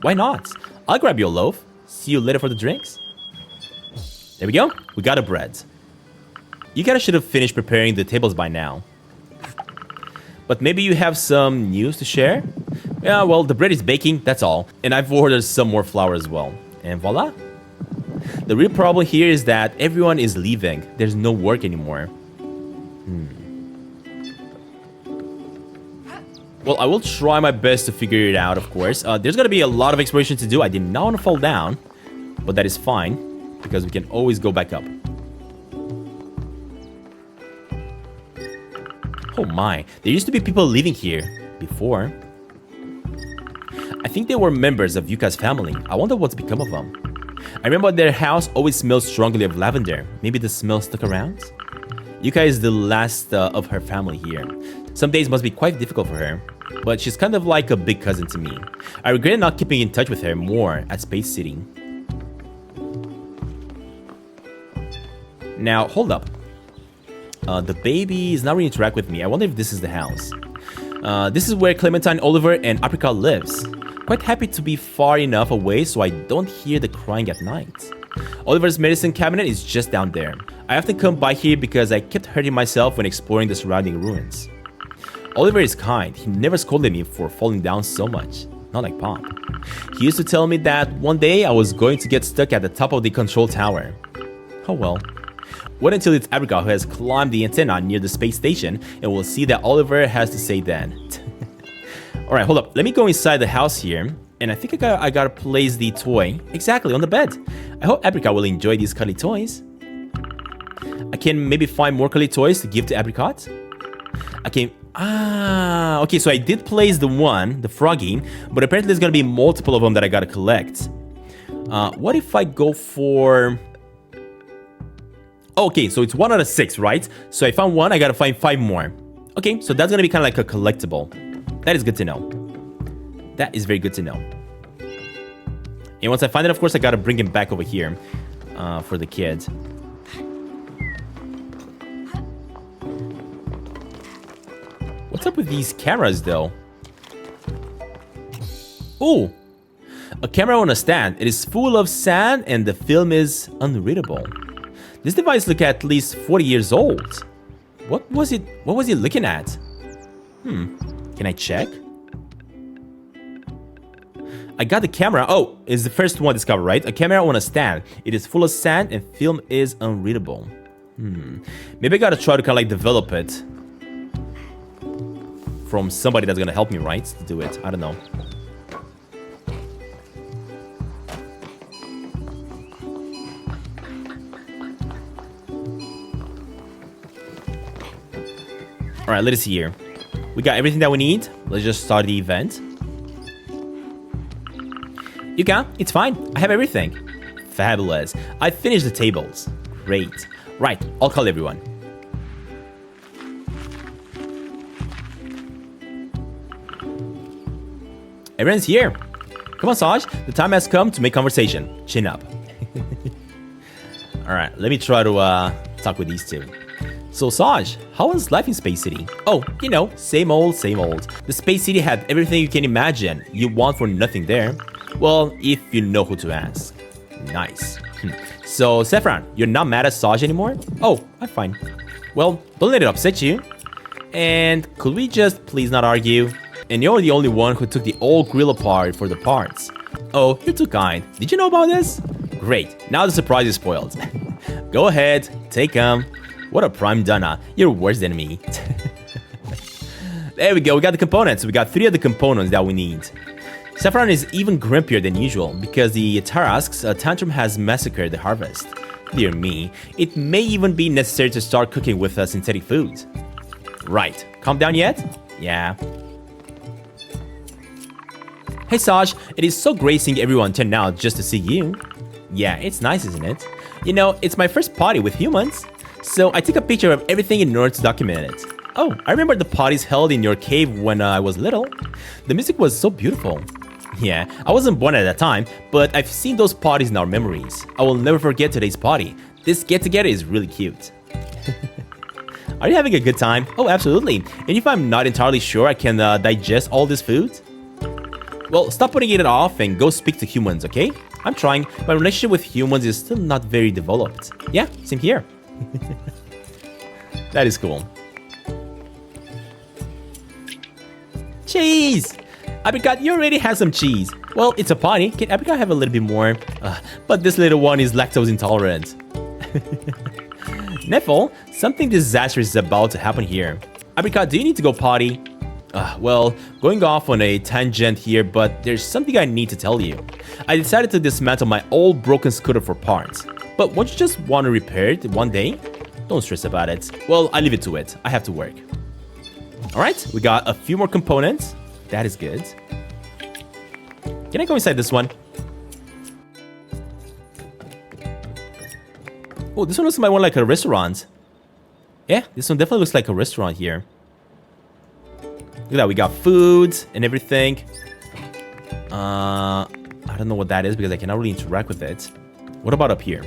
Why not? I'll grab you a loaf. See you later for the drinks. There we go. We got a bread. You guys should have finished preparing the tables by now. But maybe you have some news to share? Yeah, well, the bread is baking, that's all. And I've ordered some more flour as well. And voila. The real problem here is that everyone is leaving. There's no work anymore. Well, I will try my best to figure it out, of course. There's going to be a lot of exploration to do. I did not want to fall down. But that is fine, because we can always go back up. Oh my, there used to be people living here before. I think they were members of Yuka's family. I wonder what's become of them. I remember their house always smelled strongly of lavender. Maybe the smell stuck around? Yuka is the last of her family here. Some days must be quite difficult for her, but she's kind of like a big cousin to me. I regret not keeping in touch with her more at Space City. Now, hold up. The baby is not really interact with me. I wonder if this is the house. This is where Clementine, Oliver, and Apricot lives. Quite happy to be far enough away so I don't hear the crying at night. Oliver's medicine cabinet is just down there. I often come by here because I kept hurting myself when exploring the surrounding ruins. Oliver is kind. He never scolded me for falling down so much. not like Pop. He used to tell me that one day I was going to get stuck at the top of the control tower. Oh well. Wait until it's Apricot who has climbed the antenna near the space station, and we'll see that Oliver has to say then. Alright, hold up. Let me go inside the house here. And I think I gotta place the toy exactly on the bed. I hope Apricot will enjoy these cuddly toys. I can maybe find more cuddly toys to give to Apricot. I can... okay, so I did place the froggy, but apparently there's gonna be multiple of them that I gotta collect. What if I go for... Okay, so it's 1 out of 6, right? So I found 1, I gotta find 5 more. Okay, so that's gonna be kind of like a collectible. That is good to know. That is very good to know. And once I find it, of course, I gotta bring him back over here for the kids. What's up with these cameras, though? Oh! A camera on a stand. It is full of sand and the film is unreadable. This device looks at least 40 years old. What was he looking at? Can I check? I got the camera. Oh, it's the first one discovered, right? A camera on a stand. It is full of sand and film is unreadable. Maybe I gotta try to kind of like develop it from somebody that's gonna help me, right? To do it. I don't know. Alright, let us see here. We got everything that we need. Let's just start the event. You can. It's fine. I have everything. Fabulous. I finished the tables. Great. Right, I'll call everyone. Everyone's here. Come on, Saj. The time has come to make conversation. Chin up. Alright, let me try to talk with these two. So, Saj, how was life in Space City? Oh, you know, same old, same old. The Space City had everything you can imagine. You want for nothing there. Well, if you know who to ask. Nice. So, Saffron, you're not mad at Saj anymore? Oh, I'm fine. Well, don't let it upset you. And could we just please not argue? And you're the only one who took the old grill apart for the parts. Oh, you're too kind. Did you know about this? Great. Now the surprise is spoiled. Go ahead, take them. What a prime donna. You're worse than me. There we go. We got the components. We got 3 of the components that we need. Saffron is even grumpier than usual because the Tarask's tantrum has massacred the harvest. Dear me. It may even be necessary to start cooking with synthetic food. Right. Calm down yet? Yeah. Hey Saj, it is so great seeing everyone turn out just to see you. Yeah, it's nice, isn't it? You know, it's my first party with humans. So I took a picture of everything in order to document it. Oh, I remember the parties held in your cave when I was little. The music was so beautiful. Yeah, I wasn't born at that time, but I've seen those parties in our memories. I will never forget today's party. This get-together is really cute. Are you having a good time? Oh, absolutely. And if I'm not entirely sure I can digest all this food? Well, stop putting it off and go speak to humans, okay? I'm trying. My relationship with humans is still not very developed. Yeah, same here. That is cool. Cheese! Apricot, you already have some cheese. Well, it's a party. Can Apricot have a little bit more? But this little one is lactose intolerant. Neffel, something disastrous is about to happen here. Apricot, do you need to go potty? Well, going off on a tangent here, but there's something I need to tell you. I decided to dismantle my old broken scooter for parts. But won't you just want to repair it one day? Don't stress about it. Well, I leave it to it. I have to work. Alright, we got a few more components. That is good. Can I go inside this one? Oh, this one looks like a restaurant. Yeah, this one definitely looks like a restaurant here. Look at that, we got food and everything. I don't know what that is because I cannot really interact with it. What about up here?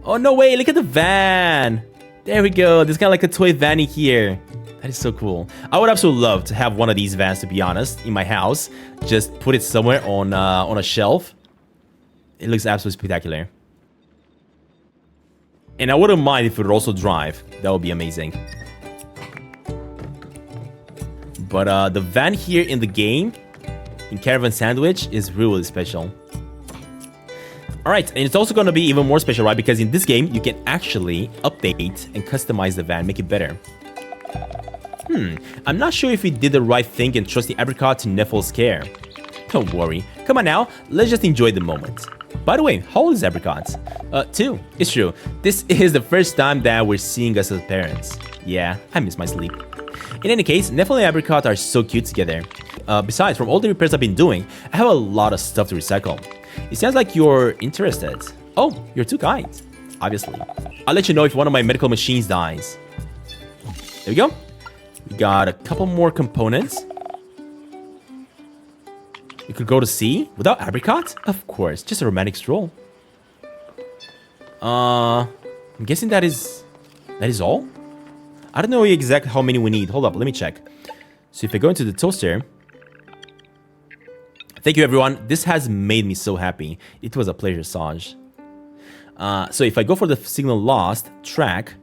Oh, no way, look at the van. There we go, there's kind of like a toy van in here. That is so cool. I would absolutely love to have one of these vans, to be honest, in my house. Just put it somewhere on a shelf. It looks absolutely spectacular. And I wouldn't mind if it would also drive. That would be amazing. But the van here in the game, in Caravan SandWitch, is really special. Alright, and it's also going to be even more special, right? Because in this game, you can actually update and customize the van, make it better. I'm not sure if we did the right thing and trust the apricot to Neffle's care. Don't worry. Come on now, let's just enjoy the moment. By the way, how old is Apricot? 2. It's true. This is the first time that we're seeing us as parents. Yeah, I miss my sleep. In any case, Neffle and Apricot are so cute together. Besides, from all the repairs I've been doing, I have a lot of stuff to recycle. It sounds like you're interested. Oh, you're too kind. Obviously. I'll let you know if one of my medical machines dies. There we go. We got a couple more components. We could go to sea without Apricot? Of course, just a romantic stroll. I'm guessing that is all? I don't know exactly how many we need. Hold up, let me check. So if I go into the toaster... Thank you, everyone. This has made me so happy. It was a pleasure, Saj. So if I go for the signal lost track...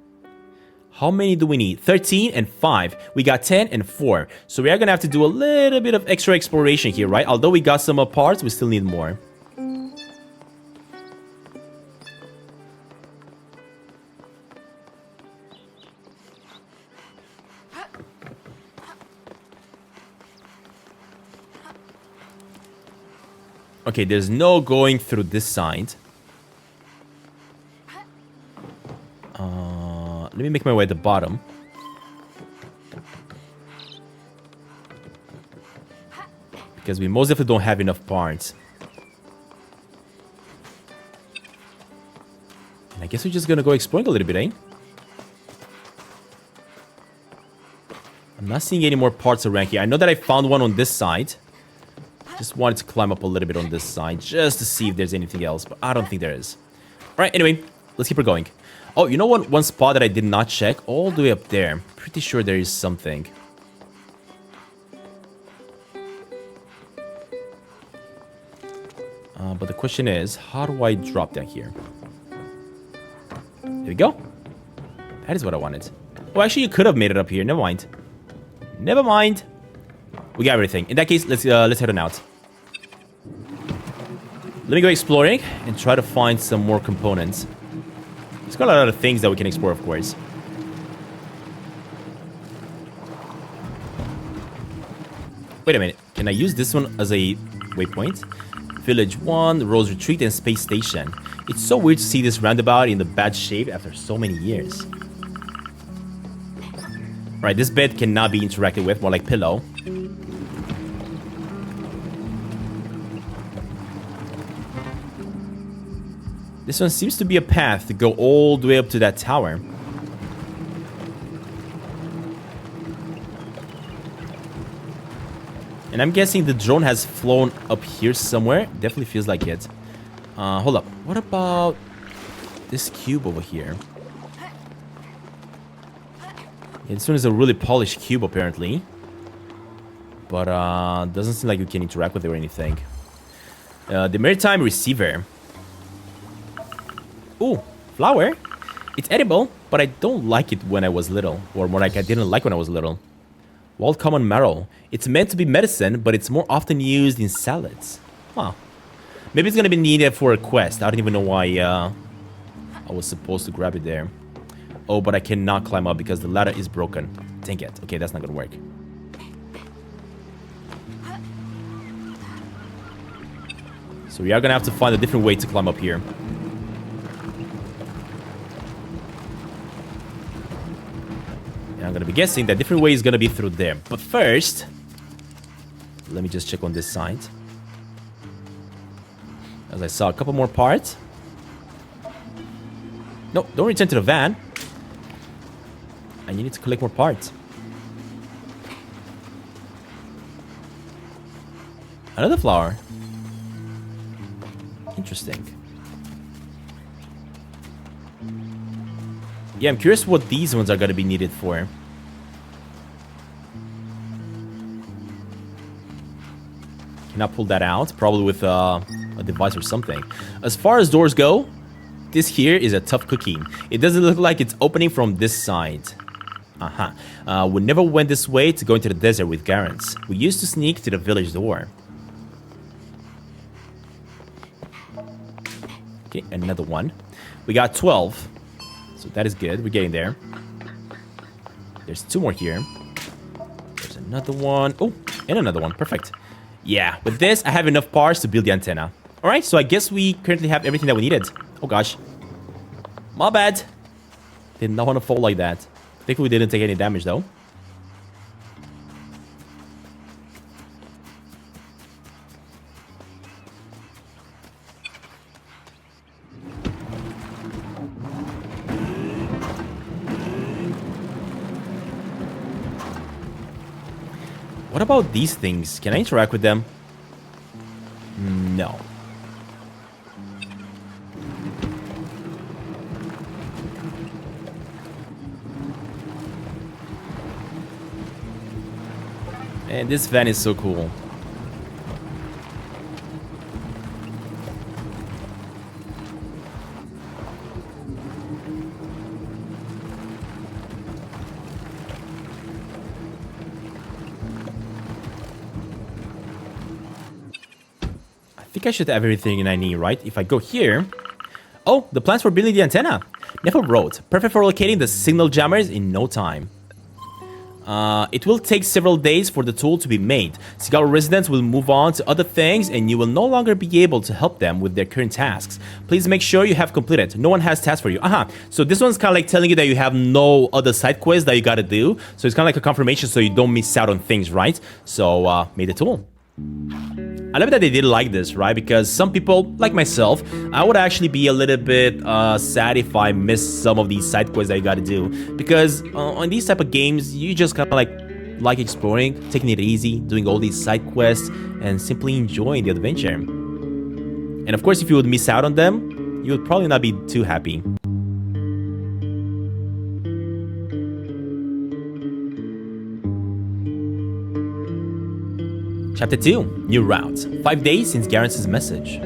How many do we need? 13 and 5. We got 10 and 4. So we are going to have to do a little bit of extra exploration here, right? Although we got some parts, we still need more. Okay, there's no going through this side. Let me make my way at the bottom. Because we most definitely don't have enough parts. And I guess we're just gonna go exploring a little bit, eh? I'm not seeing any more parts around here. I know that I found one on this side. Just wanted to climb up a little bit on this side just to see if there's anything else, but I don't think there is. Alright, anyway, let's keep her going. Oh, you know one spot that I did not check? All the way up there. Pretty sure there is something. But the question is, how do I drop down here? There we go. That is what I wanted. Oh, actually, you could have made it up here. Never mind. Never mind. We got everything. In that case, let's head on out. Let me go exploring and try to find some more components. There's got a lot of things that we can explore, of course. Wait a minute. Can I use this one as a waypoint? Village 1, Rose Retreat, and Space Station. It's so weird to see this roundabout in the bad shape after so many years. Right, this bed cannot be interacted with, more like pillow. This one seems to be a path to go all the way up to that tower. And I'm guessing the drone has flown up here somewhere. Definitely feels like it. Hold up. What about this cube over here? Yeah, this one is a really polished cube, apparently. But doesn't seem like we can interact with it or anything. The maritime receiver. Ooh, flower. It's edible, but I don't like it when I was little. Or more like I didn't like when I was little. Wild common marrow. It's meant to be medicine, but it's more often used in salads. Huh. Maybe it's gonna be needed for a quest. I don't even know why I was supposed to grab it there. Oh, but I cannot climb up because the ladder is broken. Dang it. Okay, that's not gonna work. So we are gonna have to find a different way to climb up here. I'm gonna be guessing that different way is gonna be through there. But first, let me just check on this side. As I saw a couple more parts. No, don't return to the van. And you need to collect more parts. Another flower. Interesting. Yeah, I'm curious what these ones are going to be needed for. Cannot pull that out. Probably with a device or something. As far as doors go, this here is a tough cookie. It doesn't look like it's opening from this side. We never went this way to go into the desert with Garants. We used to sneak to the village door. Okay, another one. We got 12. So that is good. We're getting there. There's 2 more here. There's another one. Oh, and another one. Perfect. Yeah, with this, I have enough parts to build the antenna. Alright, so I guess we currently have everything that we needed. Oh gosh. My bad. Did not want to fall like that. Thankfully, we didn't take any damage though. What about these things? Can I interact with them? No. And this van is so cool. I think I should have everything I need, right? If I go here... Oh, the plans for building the antenna. Never wrote. Perfect for locating the signal jammers in no time. It will take several days for the tool to be made. Cigalo residents will move on to other things and you will no longer be able to help them with their current tasks. Please make sure you have completed. No one has tasks for you. So this one's kind of like telling you that you have no other side quests that you gotta do. So it's kind of like a confirmation so you don't miss out on things, right? So, made the tool. I love that they did like this, right? Because some people, like myself, I would actually be a little bit sad if I missed some of these side quests that you gotta do. Because on these type of games, you just kind of like exploring, taking it easy, doing all these side quests, and simply enjoying the adventure. And of course, if you would miss out on them, you would probably not be too happy. Chapter 2, New Route. 5 days since Garants' message.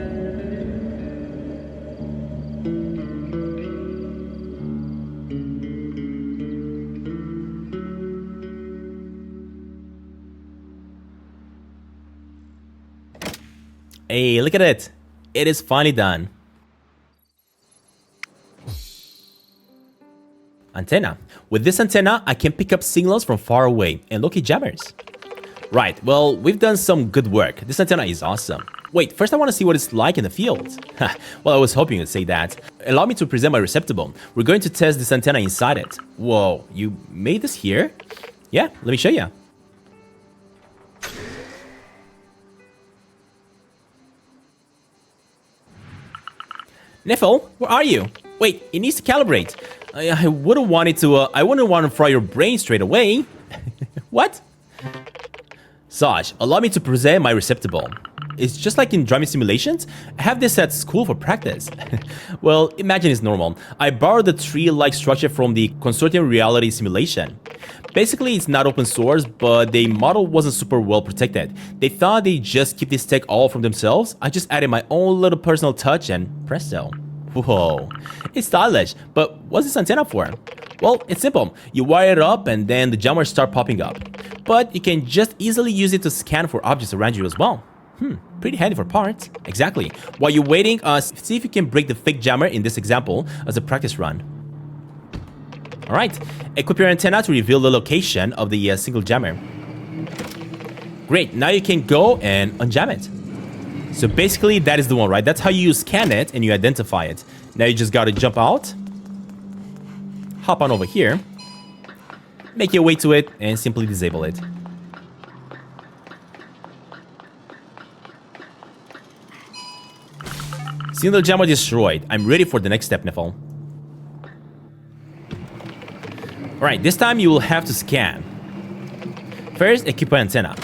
Hey, look at it. It is finally done. Antenna. With this antenna, I can pick up signals from far away and locate jammers. Right, well, we've done some good work. This antenna is awesome. Wait, first I want to see what it's like in the field. Well, I was hoping you'd say that. Allow me to present my receptacle. We're going to test this antenna inside it. Whoa, you made this here? Yeah, let me show you. Neffel, where are you? Wait, it needs to calibrate. I wouldn't want to fry your brain straight away. What? Saj, allow me to present my receptacle. It's just like in driving simulations. I have this at school for practice. Well, imagine it's normal. I borrowed the tree-like structure from the Constantin reality simulation. Basically, it's not open source, but the model wasn't super well protected. They thought they'd just keep this tech all from themselves. I just added my own little personal touch and presto. Whoa, it's stylish, but what's this antenna for? Well, it's simple. You wire it up and then the jammers start popping up. But you can just easily use it to scan for objects around you as well. Pretty handy for parts. Exactly. While you're waiting, see if you can break the fake jammer in this example as a practice run. Alright, equip your antenna to reveal the location of the single jammer. Great, now you can go and unjam it. So basically that is the one, right? That's how you scan it and you identify it. Now you just gotta jump out, hop on over here, make your way to it, and simply disable it. Single jammer destroyed. I'm ready for the next step, Neffel. Alright, this time you will have to scan. First, equip an antenna.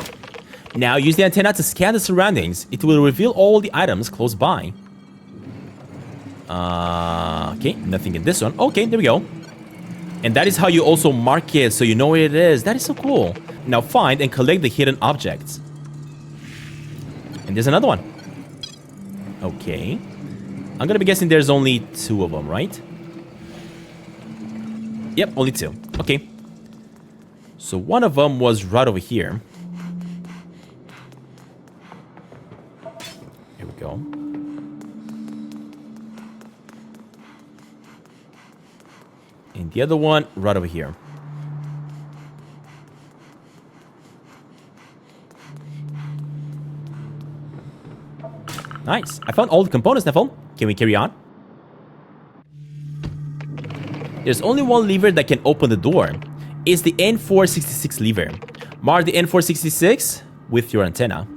Now use the antenna to scan the surroundings. It will reveal all the items close by. Okay, nothing in this one. Okay, there we go. And that is how you also mark it so you know where it is. That is so cool. Now find and collect the hidden objects. And there's another one. Okay. I'm gonna be guessing there's only 2 of them, right? Yep, only 2. Okay. So one of them was right over here. Here we go. And the other one right over here. Nice. I found all the components, Neville. Can we carry on? There's only one lever that can open the door. It's the N466 lever. Mark the N466 with your antenna.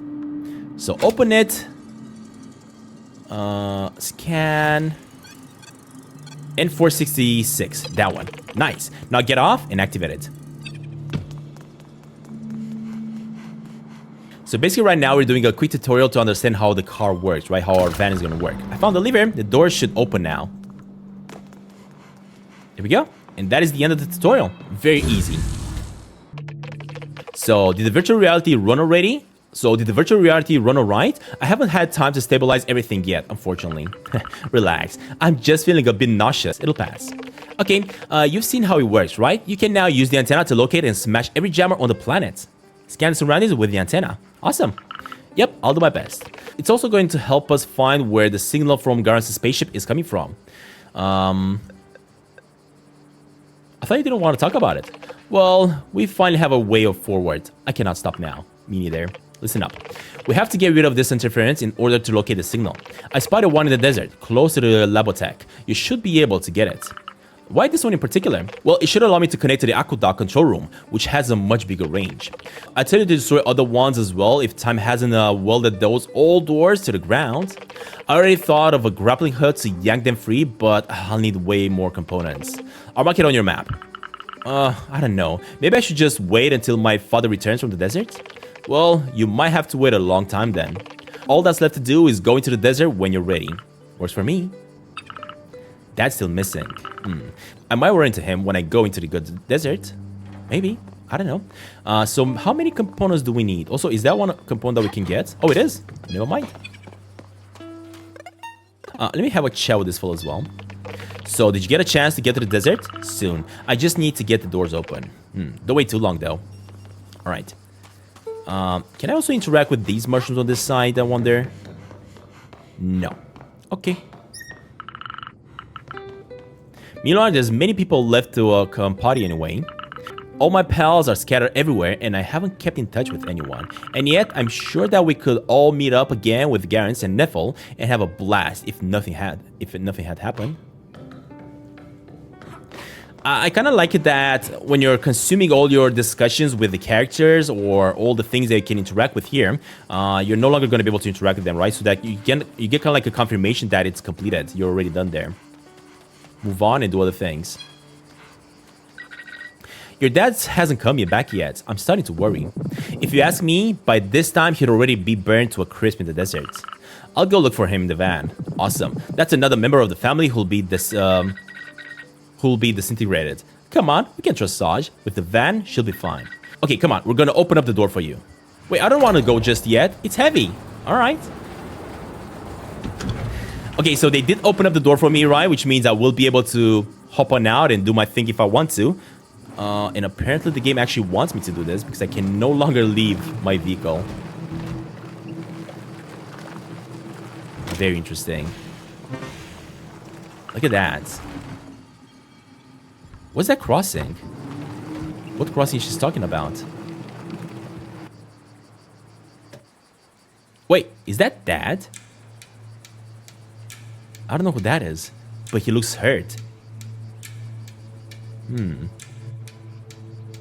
So open it. Scan. N466. That one. Nice. Now get off and activate it. So basically right now we're doing a quick tutorial to understand how the car works, right? How our van is going to work. I found the lever. The door should open now. There we go. And that is the end of the tutorial. Very easy. So did the virtual reality run already? Did the virtual reality run alright? I haven't had time to stabilize everything yet, unfortunately. Relax. I'm just feeling a bit nauseous. It'll pass. Okay, you've seen how it works, right? You can now use the antenna to locate and smash every jammer on the planet. Scan the surroundings with the antenna. Awesome. Yep, I'll do my best. It's also going to help us find where the signal from Garant's spaceship is coming from. I thought you didn't want to talk about it. Well, we finally have a way of forward. I cannot stop now. Me neither. Listen up. We have to get rid of this interference in order to locate the signal. I spotted one in the desert, close to the Labotech. You should be able to get it. Why this one in particular? Well, it should allow me to connect to the aqueduct control room, which has a much bigger range. I tell you to destroy other ones as well if time hasn't welded those old doors to the ground. I already thought of a grappling hook to yank them free, but I'll need way more components. I'll mark it on your map. I don't know. Maybe I should just wait until my father returns from the desert? Well, you might have to wait a long time then. All that's left to do is go into the desert when you're ready. Works for me. That's still missing. I might run into him when I go into the good desert. Maybe. I don't know. So how many components do we need? Also, is that one component that we can get? Oh, it is. Never mind. Let me have a chat with this fellow as well. So, did you get a chance to get to the desert? Soon. I just need to get the doors open. Don't wait too long, though. Alright. Can I also interact with these mushrooms on this side, I wonder? No. Okay. Meanwhile, there's many people left to come party anyway. All my pals are scattered everywhere, and I haven't kept in touch with anyone. And yet, I'm sure that we could all meet up again with Garant and Neffel and have a blast if nothing had happened. I kind of like it that when you're consuming all your discussions with the characters or all the things that you can interact with here, you're no longer going to be able to interact with them, right? So that you get kind of like a confirmation that it's completed. You're already done there. Move on and do other things. Your dad hasn't come back yet. I'm starting to worry. If you ask me, by this time he'd already be burned to a crisp in the desert. I'll go look for him in the van. Awesome. That's another member of the family who'll be disintegrated. Come on, we can trust Saj. With the van, she'll be fine. Okay, come on, we're gonna open up the door for you. Wait, I don't want to go just yet. It's heavy. Alright. Okay, so they did open up the door for me, right? Which means I will be able to hop on out and do my thing if I want to. And apparently the game actually wants me to do this because I can no longer leave my vehicle. Very interesting. Look at that. What's that crossing? What crossing she's talking about? Wait, is that Dad? I don't know who that is, but he looks hurt.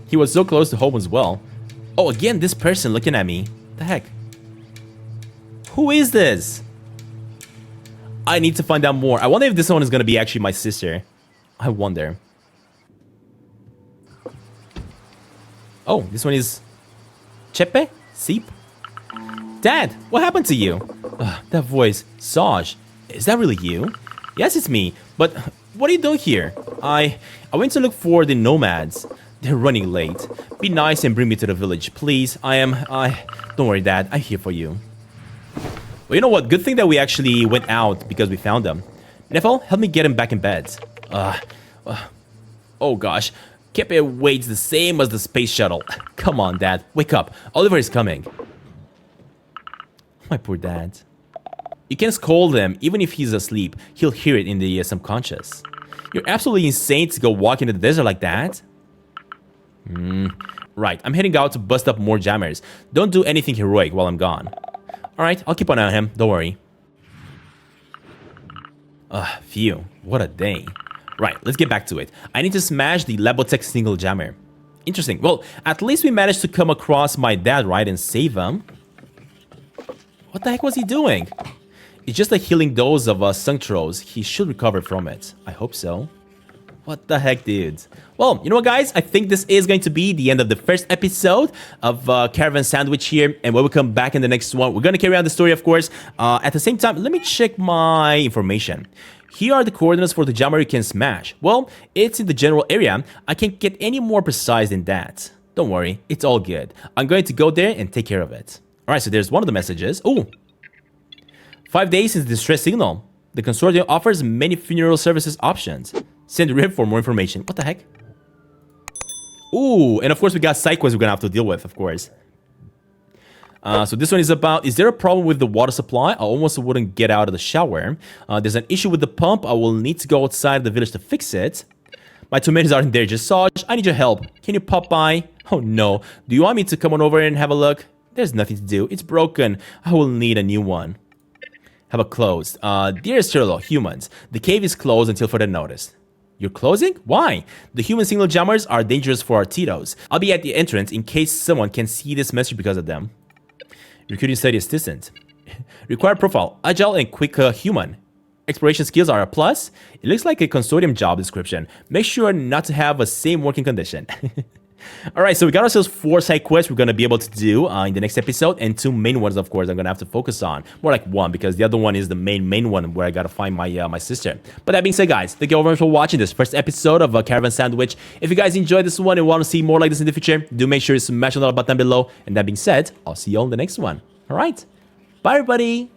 He was so close to home as well. Oh, again, this person looking at me. The heck? Who is this? I need to find out more. I wonder if this one is going to be actually my sister. I wonder. Oh, this one is... Chepe? Seep? Dad, what happened to you? That voice. Saj. Is that really you? Yes, it's me. But what are you doing here? I went to look for the nomads. They're running late. Be nice and bring me to the village, please. Don't worry, Dad. I'm here for you. Well, you know what? Good thing that we actually went out because we found them. Neffel, help me get him back in bed. Oh gosh. kept it weights the same as the space shuttle. Come on, Dad. Wake up. Oliver is coming. My poor dad. You can scold him. Even if he's asleep, he'll hear it in the subconscious. You're absolutely insane to go walk in the desert like that. Right. I'm heading out to bust up more jammers. Don't do anything heroic while I'm gone. Alright, I'll keep an eye on him. Don't worry. Phew. What a day. Right, let's get back to it. I need to smash the Labotech single jammer. Interesting. Well, at least we managed to come across my dad, right, and save him. What the heck was he doing? It's just a healing dose of Sunctros. He should recover from it. I hope so. What the heck, dude? Well, you know what, guys? I think this is going to be the end of the first episode of Caravan SandWitch here. And when we come back in the next one, we're going to carry on the story, of course. At the same time, let me check my information. Here are the coordinates for the jammer you can smash. Well, it's in the general area. I can't get any more precise than that. Don't worry, it's all good. I'm going to go there and take care of it. Alright, so there's one of the messages. Ooh. 5 days since the distress signal. The consortium offers many funeral services options. Send Rip for more information. What the heck? Ooh, and of course we got side quests we're gonna have to deal with, of course. So this one is about, is there a problem with the water supply? I almost wouldn't get out of the shower. There's an issue with the pump. I will need to go outside the village to fix it. My tomatoes aren't there, just Sarge. I need your help. Can you pop by? Oh no. Do you want me to come on over and have a look? There's nothing to do. It's broken. I will need a new one. Have a closed. Dear Sherlock, humans, the cave is closed until further notice. You're closing? Why? The human single jammers are dangerous for our Tito's. I'll be at the entrance in case someone can see this message because of them. Recruiting study assistant. Required profile, agile and quick human. Exploration skills are a plus. It looks like a consortium job description. Make sure not to have a same working condition. Alright, so we got ourselves 4 side quests we're going to be able to do in the next episode, and 2 main ones, of course, I'm going to have to focus on. More like 1, because the other one is the main one where I got to find my my sister. But that being said, guys, thank you all very much for watching this first episode of Caravan SandWitch. If you guys enjoyed this one and want to see more like this in the future, do make sure to smash the like button below. And that being said, I'll see you all in the next one. Alright, bye everybody!